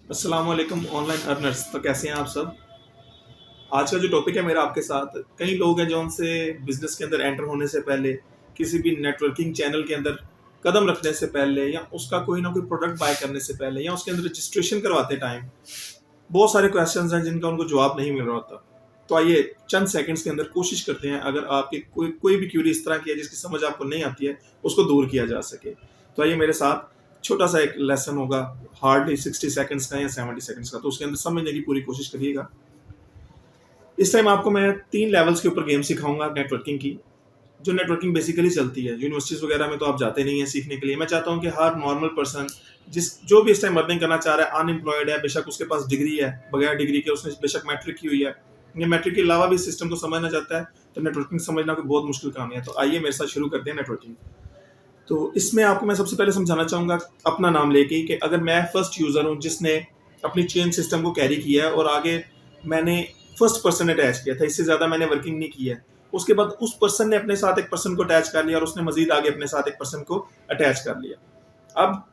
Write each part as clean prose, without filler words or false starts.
अस्सलाम वालेकुम online earners. तो कैसे हैं आप सब? आज का जो टॉपिक है मेरा आपके साथ, कई लोग हैं जो उनसे बिजनेस के अंदर एंटर होने से पहले, किसी भी नेटवर्किंग चैनल के अंदर कदम रखने से पहले, या उसका कोई ना कोई प्रोडक्ट बाय करने से पहले, या उसके अंदर रजिस्ट्रेशन करवाते टाइम बहुत सारे क्वेश्चंस हैं जिनका उनको जवाब नहीं मिल रहा होता। तो आइए चंद सेकंड्स के अंदर कोशिश करते हैं, अगर आपकी कोई भी क्यूरी इस तरह की है जिसकी समझ आपको नहीं आती है, उसको दूर किया जा सके। तो आइए मेरे साथ, छोटा सा एक लेसन होगा, हार्डली 60 सेकंड्स का या 70 सेकंड्स का, तो उसके अंदर समझने की पूरी कोशिश करिएगा। इस टाइम आपको मैं 3 लेवल्स के ऊपर गेम सिखाऊंगा नेटवर्किंग की, जो नेटवर्किंग बेसिकली चलती है। यूनिवर्सिटीज वगैरह में तो आप जाते नहीं हैं सीखने के लिए। मैं चाहता हूं कि हर नॉर्मल पर्सन जो भी इस टाइम अर्निंग करना चाह रहा है, अनएम्प्लॉयड है, बेशक उसके पास डिग्री है, बगैर डिग्री के उसने बेशक मैट्रिक की हुई है, या मैट्रिक के अलावा भी सिस्टम को समझना चाहता है, तो नेटवर्किंग समझना कोई बहुत मुश्किल काम नहीं है। तो आइए मेरे साथ शुरू करते हैं नेटवर्किंग। तो इसमें आपको मैं सबसे पहले समझाना चाहूंगा अपना नाम लेके, कि अगर मैं फर्स्ट यूजर हूं जिसने अपनी चेन सिस्टम को कैरी किया है और आगे मैंने फर्स्ट पर्सन अटैच किया था, इससे ज्यादा मैंने वर्किंग नहीं की है। उसके बाद उस पर्सन ने अपने साथ एक पर्सन को अटैच कर लिया और उसने मजीद आगे अपने साथ एक पर्सन को अटैच कर लिया। अब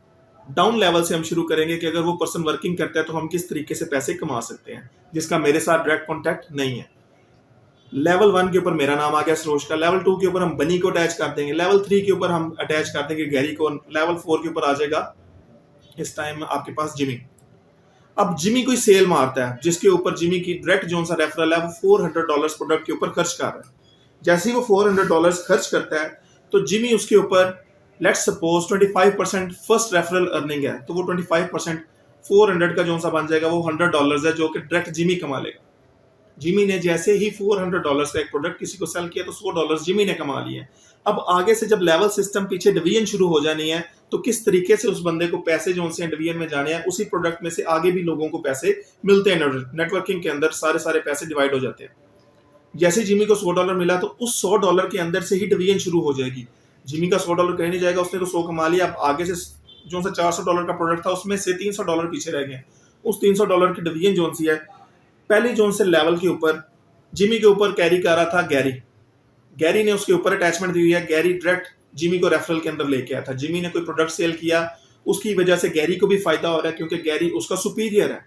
डाउन लेवल से हम शुरू करेंगे कि अगर वो पर्सन वर्किंग करता है तो हम किस तरीके से पैसे कमा सकते हैं, जिसका मेरे साथ डायरेक्ट कॉन्टैक्ट नहीं है। लेवल 1 के ऊपर मेरा नाम आ गया सरोज का, लेवल 2 के ऊपर हम बनी को अटैच कर देंगे, लेवल 3 के ऊपर हम अटैच कर देंगे गैरी को, लेवल 4 के ऊपर आ जाएगा इस टाइम आपके पास जिमी। अब जिमी कोई सेल मारता है जिसके ऊपर जिमी की डायरेक्ट जो सा रेफरल है वो $400 प्रोडक्ट के ऊपर खर्च कर रहा है। जैसे ही वो $400 खर्च करता है तो जिमी उसके ऊपर, let's suppose 25% first referral earning है, तो वो 25% 400 का जो सा बन जाएगा वो $100 है, जो कि डायरेक्ट जिमी कमा लेगा। जिमी ने जैसे ही $400 का एक प्रोडक्ट किसी को सेल किया तो $100 जिमी ने कमा लिए। अब आगे से जब लेवल सिस्टम पीछे डिवीजन शुरू हो जानी है, तो किस तरीके से उस बंदे को पैसे जो उनसे डिवीजन में जाने हैं, उसी प्रोडक्ट में से आगे भी लोगों को पैसे मिलते हैं। नेटवर्किंग के अंदर सारे पैसे डिवाइड हो जाते हैं। जैसे जिमी को $100 मिला तो उस $100 के अंदर से ही डिवीजन शुरू हो जाएगी। जिमी का $100 कहीं नहीं जाएगा, उसने तो 100 कमा लिया। अब आगे से जो सा $400 का प्रोडक्ट था उसमें से $300 पीछे रह गए। उस $300 की डिवीजन जो सी है, पहली जोन से लेवल के ऊपर जिमी के ऊपर कैरी कर रहा था गैरी ने उसके ऊपर अटैचमेंट दी हुई है। गैरी डायरेक्ट जिमी को रेफरल के अंदर लेके आया था। जिमी ने कोई प्रोडक्ट सेल किया, उसकी वजह से गैरी को भी फायदा हो रहा है क्योंकि गैरी उसका सुपीरियर है।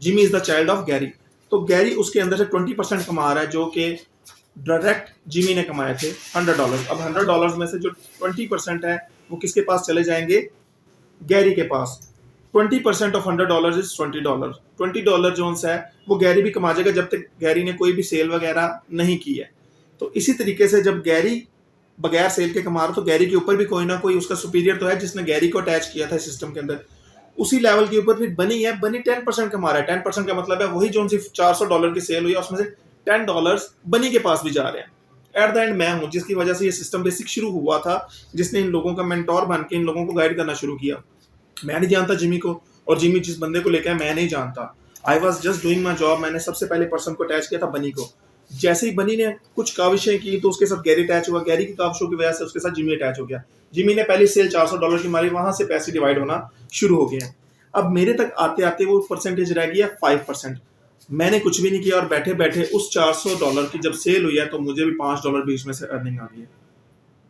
Jimmy is the child of Gary, तो गैरी उसके अंदर से 20% कमा रहा है, जो कि डायरेक्ट जिमी ने कमाए थे $100। अब $100 में से जो 20% है वो किसके पास चले जाएंगे? गैरी के पास। 20% ऑफ $100 इज $20। $20 जो है वो गैरी भी कमा जाएगा जब तक गैरी ने कोई भी सेल वगैरह नहीं की है। तो इसी तरीके से जब गैरी बगैर सेल के कमा रहा, तो गैरी के ऊपर भी कोई ना कोई उसका सुपीरियर तो है जिसने गैरी को अटैच किया था सिस्टम के अंदर। उसी लेवल के ऊपर फिर बनी है, बनी 10% कमा रहा है। 10% का मतलब है वही जो उनसे $400 की सेल हुई है उसमें से $10 बनी के पास भी जा रहे हैं। एट द एंड मैं हूं जिसकी वजह से ये सिस्टम बेसिक शुरू हुआ था, जिसने इन लोगों का मेंटोर बन के इन लोगों को गाइड करना शुरू किया। मैं नहीं जानता जिमी को, और जिमी जिस बंदे को लेकर मैं नहीं जानता। I was just doing my job. मैंने सबसे पहले पर्सन को अटैच किया था बनी को। जैसे ही बनी ने कुछ काविशें की तो उसके साथ गैरी अटैच हुआ। गैरी की काविशों की वजह से उसके साथ जिमी अटैच हो गया। जिमी ने पहली सेल $400 की मारी, वहां से पैसे डिवाइड होना शुरू हो गए हैं। अब मेरे तक आते आते वो परसेंटेज रह गया 5%। मैंने कुछ भी नहीं किया और बैठे बैठे उस $400 की जब सेल हुई है तो मुझे भी $5 बीच में से अर्निंग आ गई है।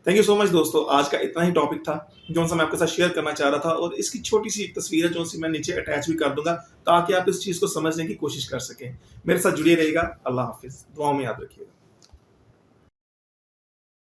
थैंक यू सो मच दोस्तों, आज का इतना ही टॉपिक था जो मैं आपके साथ शेयर करना चाह रहा था, और इसकी छोटी सी एक तस्वीर है जो मैं नीचे अटैच भी कर दूंगा ताकि आप इस चीज को समझने की कोशिश कर सकें। मेरे साथ जुड़े रहिएगा। अल्लाह हाफिज, दुआओं में याद रखिएगा।